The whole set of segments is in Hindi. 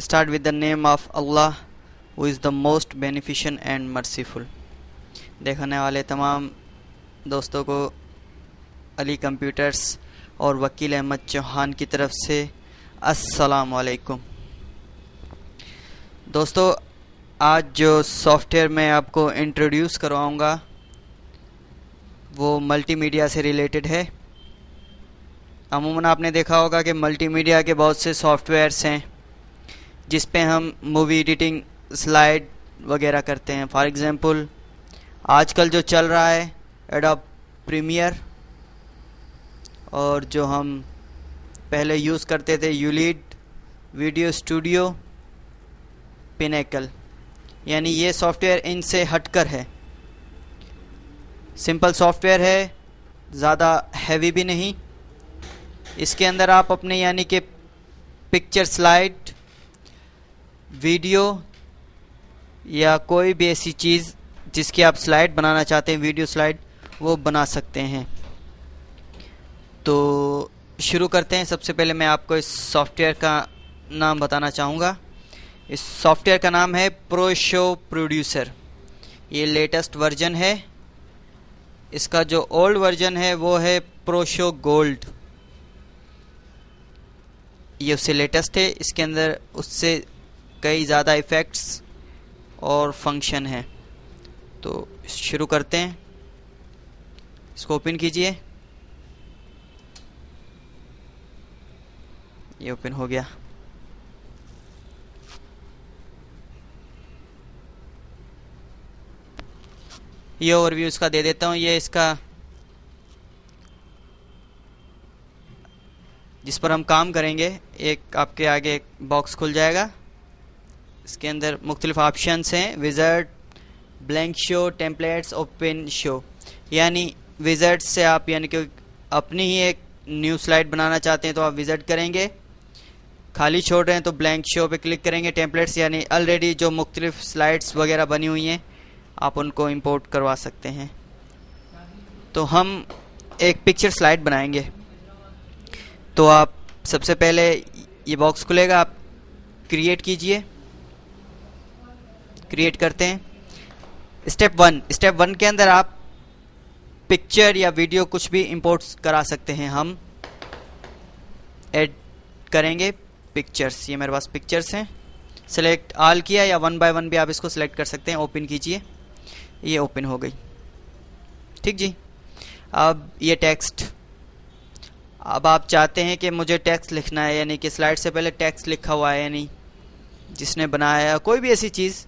start with the name of Allah, who is the most beneficent and merciful. देखने वाले तमाम दोस्तों को अली कंप्यूटर्स और वकील अहमद चौहान की तरफ से अस्सलाम वालेकुम। दोस्तों, आज जो सॉफ्टवेयर मैं आपको इंट्रोड्यूस करवाऊंगा वो मल्टीमीडिया से रिलेटेड है। अमूमन आपने देखा होगा कि मल्टीमीडिया के बहुत से सॉफ्टवेयर्स हैं जिस पे हम मूवी एडिटिंग, स्लाइड वगैरह करते हैं। फॉर एग्ज़ाम्पल आजकल जो चल रहा है एडोब प्रीमियर, और जो हम पहले यूज़ करते थे यूलिड, वीडियो स्टूडियो, पिनेकल, यानी ये सॉफ्टवेयर इनसे हटकर है। सिंपल सॉफ्टवेयर है, ज़्यादा हैवी भी नहीं। इसके अंदर आप अपने यानी कि पिक्चर स्लाइड, वीडियो या कोई भी ऐसी चीज़ जिसकी आप स्लाइड बनाना चाहते हैं, वीडियो स्लाइड, वो बना सकते हैं। तो शुरू करते हैं। सबसे पहले मैं आपको इस सॉफ्टवेयर का नाम बताना चाहूँगा। इस सॉफ्टवेयर का नाम है प्रो शो प्रोड्यूसर। ये लेटेस्ट वर्जन है। इसका जो ओल्ड वर्जन है वो है प्रो शो गोल्ड, ये उससे लेटेस्ट है। इसके अंदर उससे कई ज़्यादा इफ़ेक्ट्स और फंक्शन हैं। तो शुरू करते हैं। इसको ओपन कीजिए। ये ओपन हो गया। ये ओवरव्यू इसका दे देता हूँ। ये इसका जिस पर हम काम करेंगे, एक आपके आगे एक बॉक्स खुल जाएगा। इसके अंदर मुख्तलिफ ऑप्शंस हैं, wizard, blank show, templates, open show. यानी विज़ार्ड से आप यानी कि अपनी ही एक न्यू स्लाइड बनाना चाहते हैं तो आप विज़ार्ड करेंगे। खाली छोड़ रहे हैं तो ब्लैंक शो पे क्लिक करेंगे। टेम्पलेट्स यानी ऑलरेडी जो मुख्तलिफ स्लाइड्स वगैरह बनी हुई हैं आप उनको इंपोर्ट करवा सकते हैं। तो हम एक पिक्चर स्लाइड बनाएंगे। तो आप सबसे पहले ये बॉक्स खुलेगा, आप क्रिएट कीजिए। क्रिएट करते हैं। स्टेप वन के अंदर आप पिक्चर या वीडियो कुछ भी इंपोर्ट करा सकते हैं। हम ऐड करेंगे पिक्चर्स। ये मेरे पास पिक्चर्स हैं। सेलेक्ट ऑल किया या वन बाय वन भी आप इसको सेलेक्ट कर सकते हैं। ओपन कीजिए। ये ओपन हो गई। ठीक जी। अब ये टेक्स्ट, अब आप चाहते हैं कि मुझे टेक्स्ट लिखना है, यानी कि स्लाइड से पहले टेक्स्ट लिखा हुआ है, यानी जिसने बनाया कोई भी ऐसी चीज़,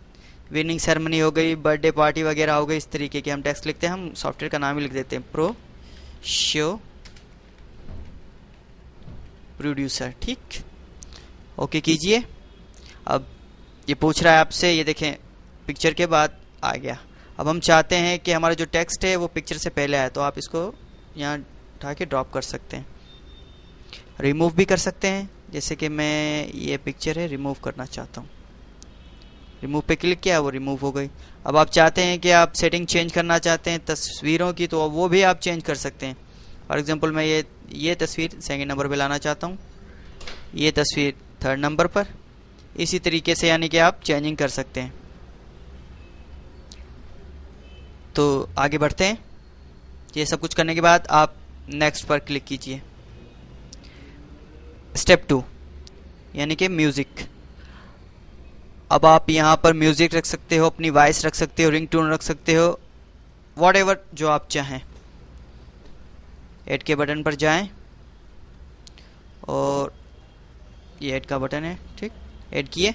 विनिंग सेरेमनी हो गई, बर्थडे पार्टी वगैरह हो गई, इस तरीके के हम टेक्स्ट लिखते हैं। हम सॉफ्टवेयर का नाम ही लिख देते हैं प्रो शो प्रोड्यूसर। ठीक, ओके कीजिए। अब ये पूछ रहा है आपसे, ये देखें पिक्चर के बाद आ गया। अब हम चाहते हैं कि हमारा जो टेक्स्ट है वो पिक्चर से पहले आए, तो आप इसको यहाँ उठा के ड्रॉप कर सकते हैं। रिमूव भी कर सकते हैं, जैसे कि मैं ये पिक्चर है रिमूव करना चाहता हूँ। रिमूव पे क्लिक किया, वो रिमूव हो गई। अब आप चाहते हैं कि आप सेटिंग चेंज करना चाहते हैं तस्वीरों की, तो वो भी आप चेंज कर सकते हैं। फॉर एग्जांपल मैं ये तस्वीर सेकंड नंबर पे लाना चाहता हूँ, ये तस्वीर थर्ड नंबर पर। इसी तरीके से यानी कि आप चेंजिंग कर सकते हैं। तो आगे बढ़ते हैं। ये सब कुछ करने के बाद आप नेक्स्ट पर क्लिक कीजिए। स्टेप 2 यानी कि म्यूज़िक। अब आप यहाँ पर म्यूज़िक रख सकते हो, अपनी वॉइस रख सकते हो, रिंगटोन रख सकते हो, व्हाटएवर जो आप चाहें। ऐड के बटन पर जाएं और ये ऐड का बटन है। ठीक, ऐड किए।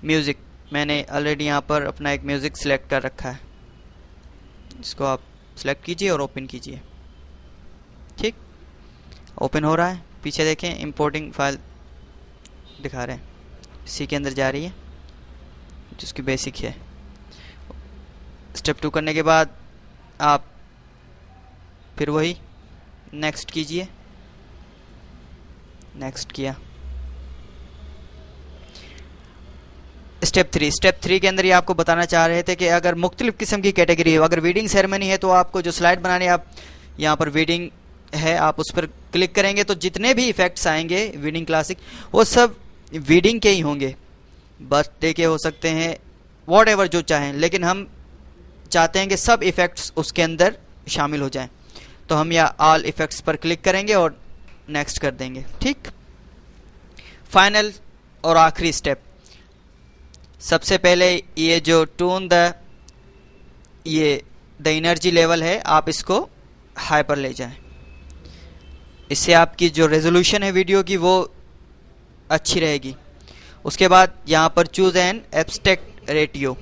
म्यूज़िक मैंने ऑलरेडी यहाँ पर अपना एक म्यूज़िक सिलेक्ट कर रखा है, इसको आप सिलेक्ट कीजिए और ओपन कीजिए। ठीक, ओपन हो रहा है। पीछे देखें इंपोर्टिंग फाइल दिखा रहे हैं, इसी के अंदर जा रही है जिसकी बेसिक है। स्टेप 2 करने के बाद आप फिर वही नेक्स्ट कीजिए। नेक्स्ट किया। स्टेप 3 के अंदर ये आपको बताना चाह रहे थे कि अगर मुख्तलिफ किस्म की कैटेगरी है, अगर वेडिंग सेरेमनी है तो आपको जो स्लाइड बनानी है, आप यहाँ पर वेडिंग है, आप उस पर क्लिक करेंगे तो जितने भी इफेक्ट्स आएंगे वेडिंग क्लासिक, वो सब वेडिंग के ही होंगे। बर्थडे के हो सकते हैं, वॉट एवर जो चाहें, लेकिन हम चाहते हैं कि सब इफ़ेक्ट्स उसके अंदर शामिल हो जाएं। तो हम या ऑल इफ़ेक्ट्स पर क्लिक करेंगे और नेक्स्ट कर देंगे। ठीक, फाइनल और आखिरी स्टेप, सबसे पहले ये जो टून द एनर्जी लेवल है, आप इसको हाई पर ले जाएं। इससे आपकी जो रेजोल्यूशन है वीडियो की वो अच्छी रहेगी। उसके बाद यहाँ पर चूज एन एब्स्ट्रैक्ट रेटियो,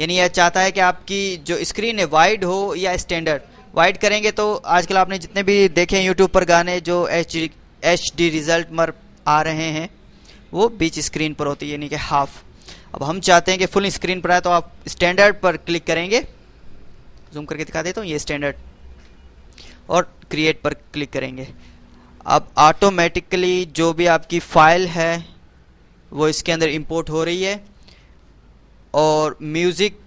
यानी यह चाहता है कि आपकी जो स्क्रीन है वाइड हो या स्टैंडर्ड। वाइड करेंगे तो आजकल आपने जितने भी देखे यूट्यूब पर गाने जो HD रिजल्ट मर आ रहे हैं वो बीच स्क्रीन पर होती है, यानी कि हाफ। अब हम चाहते हैं कि फुल स्क्रीन पर आए, तो आप स्टैंडर्ड पर क्लिक करेंगे, जूम करके दिखा देता हूँ, ये स्टैंडर्ड, और क्रिएट पर क्लिक करेंगे। अब ऑटोमेटिकली जो भी आपकी फाइल है वो इसके अंदर इंपोर्ट हो रही है, और म्यूज़िक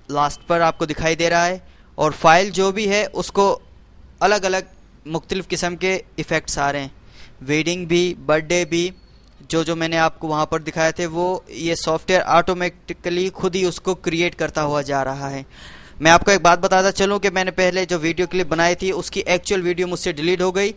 लास्ट पर आपको दिखाई दे रहा है, और फाइल जो भी है उसको अलग अलग मुख्तलिफ किस्म के इफ़ेक्ट्स आ रहे हैं, वेडिंग भी, बर्थडे भी, जो मैंने आपको वहाँ पर दिखाए थे वो ये सॉफ्टवेयर ऑटोमेटिकली खुद ही उसको क्रिएट करता हुआ जा रहा है। मैं आपको एक बात बताता चलूँ कि मैंने पहले जो वीडियो क्लिप बनाई थी उसकी एक्चुअल वीडियो मुझसे डिलीट हो गई,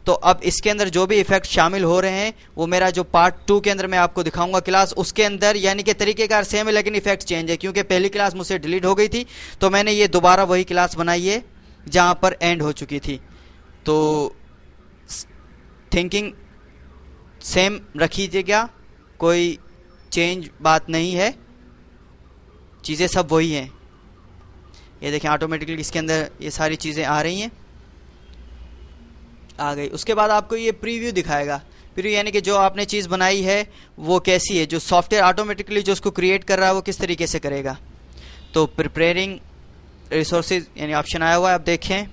तो अब इसके अंदर जो भी इफेक्ट शामिल हो रहे हैं वो मेरा जो पार्ट 2 के अंदर मैं आपको दिखाऊंगा क्लास, उसके अंदर, यानी कि तरीकेकार सेम है लेकिन इफेक्ट चेंज है, क्योंकि पहली क्लास मुझसे डिलीट हो गई थी तो मैंने ये दोबारा वही क्लास बनाई है जहाँ पर एंड हो चुकी थी। तो थिंकिंग सेम रखिएगा, कोई चेंज बात नहीं है, चीज़ें सब वही हैं। ये देखें ऑटोमेटिकली इसके अंदर ये सारी चीज़ें आ रही हैं, आ गई। उसके बाद आपको ये प्रीव्यू दिखाएगा, प्रीव्यू यानी कि जो आपने चीज़ बनाई है वो कैसी है, जो सॉफ्टवेयर ऑटोमेटिकली जो उसको क्रिएट कर रहा है वो किस तरीके से करेगा। तो प्रिपेयरिंग रिसोर्सेज यानी ऑप्शन आया हुआ है, आप देखें,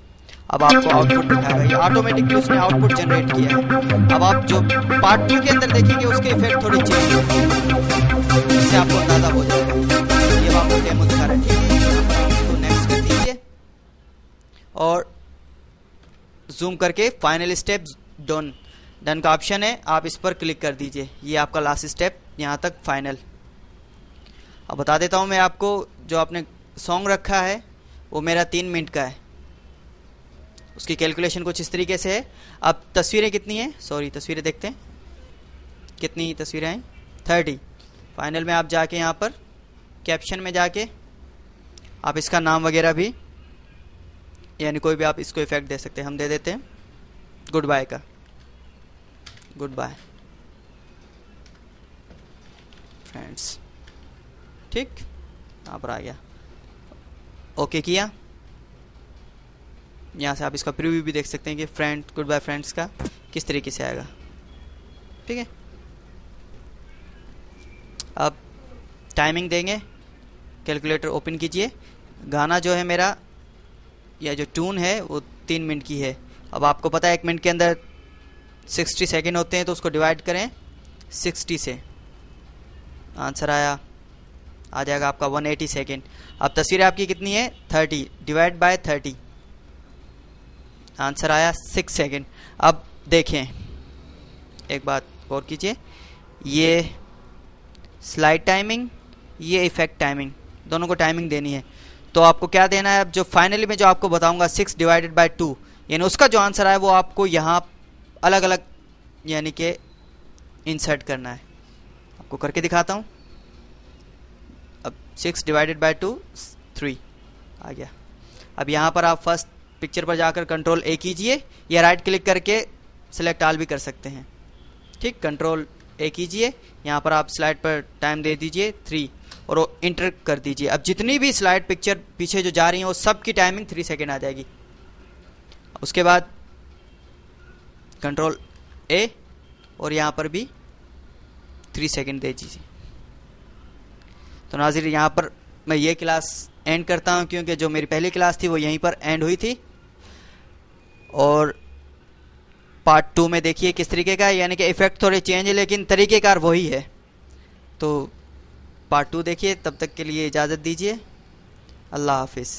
अब आपको आउटपुट दिखाएगा, ये ऑटोमेटिकली उसने आउटपुट जनरेट किया है। अब आप जो पार्ट 2 के अंदर देखेंगे उसके इफेक्ट थोड़ी चेंज होंगे, इससे आपको अंदाजा हो जाएगा। ये आपको डेमो दिखा रहा है, ठीक है, तो नेक्स्ट कर दीजिए और जूम करके फाइनल स्टेप डन का ऑप्शन है, आप इस पर क्लिक कर दीजिए। ये आपका लास्ट स्टेप, यहाँ तक फाइनल। अब बता देता हूँ मैं आपको, जो आपने सॉन्ग रखा है वो मेरा 3 मिनट का है, उसकी कैलकुलेशन कुछ इस तरीके से है। अब तस्वीरें कितनी हैं, सॉरी तस्वीरें देखते हैं कितनी तस्वीरें हैं, 30। फाइनल में आप जाके यहाँ पर कैप्शन में जाके आप इसका नाम वगैरह भी, यानी कोई भी आप इसको इफेक्ट दे सकते हैं। हम दे देते हैं गुड बाय का, गुड बाय फ्रेंड्स, ठीक, यहाँ पर आ गया, ओके किया। यहाँ से आप इसका प्रीव्यू भी देख सकते हैं कि फ्रेंड गुड बाय फ्रेंड्स का किस तरीके से आएगा, ठीक है। अब टाइमिंग देंगे, कैलकुलेटर ओपन कीजिए, गाना जो है मेरा या जो ट्यून है वो 3 मिनट की है। अब आपको पता है 1 मिनट के अंदर 60 सेकेंड होते हैं, तो उसको डिवाइड करें 60 से, आंसर आ जाएगा आपका 180 सेकेंड। अब तस्वीर आपकी कितनी है, 30, डिवाइड बाय 30, आंसर आया 6 सेकेंड। अब देखें, एक बात गौर कीजिए, ये स्लाइड टाइमिंग, ये इफेक्ट टाइमिंग, दोनों को टाइमिंग देनी है। तो आपको क्या देना है, अब जो फाइनली में जो आपको बताऊंगा 6 डिवाइडेड बाय 2, यानी उसका जो आंसर आया वो आपको यहाँ अलग अलग यानी कि इंसर्ट करना है। आपको करके दिखाता हूँ। अब 6 डिवाइडेड बाय 2 3 आ गया। अब यहाँ पर आप फर्स्ट पिक्चर पर जाकर कंट्रोल A कीजिए, या राइट क्लिक करके सिलेक्ट ऑल भी कर सकते हैं, ठीक। कंट्रोल A कीजिए, यहाँ पर आप स्लाइड पर टाइम दे दीजिए 3 और इंटर कर दीजिए। अब जितनी भी स्लाइड पिक्चर पीछे जो जा रही हैं वो सब की टाइमिंग 3 सेकेंड आ जाएगी। उसके बाद कंट्रोल A और यहाँ पर भी 3 सेकेंड दे दीजिए। तो नाज़रीन, यहाँ पर मैं ये क्लास एंड करता हूँ, क्योंकि जो मेरी पहली क्लास थी वो यहीं पर एंड हुई थी, और पार्ट 2 में देखिए किस तरीके का है, यानी कि इफेक्ट थोड़े चेंज है लेकिन तरीक़ेकार वही है। तो पार्ट 2 देखिए, तब तक के लिए इजाज़त दीजिए, अल्लाह हाफिज़।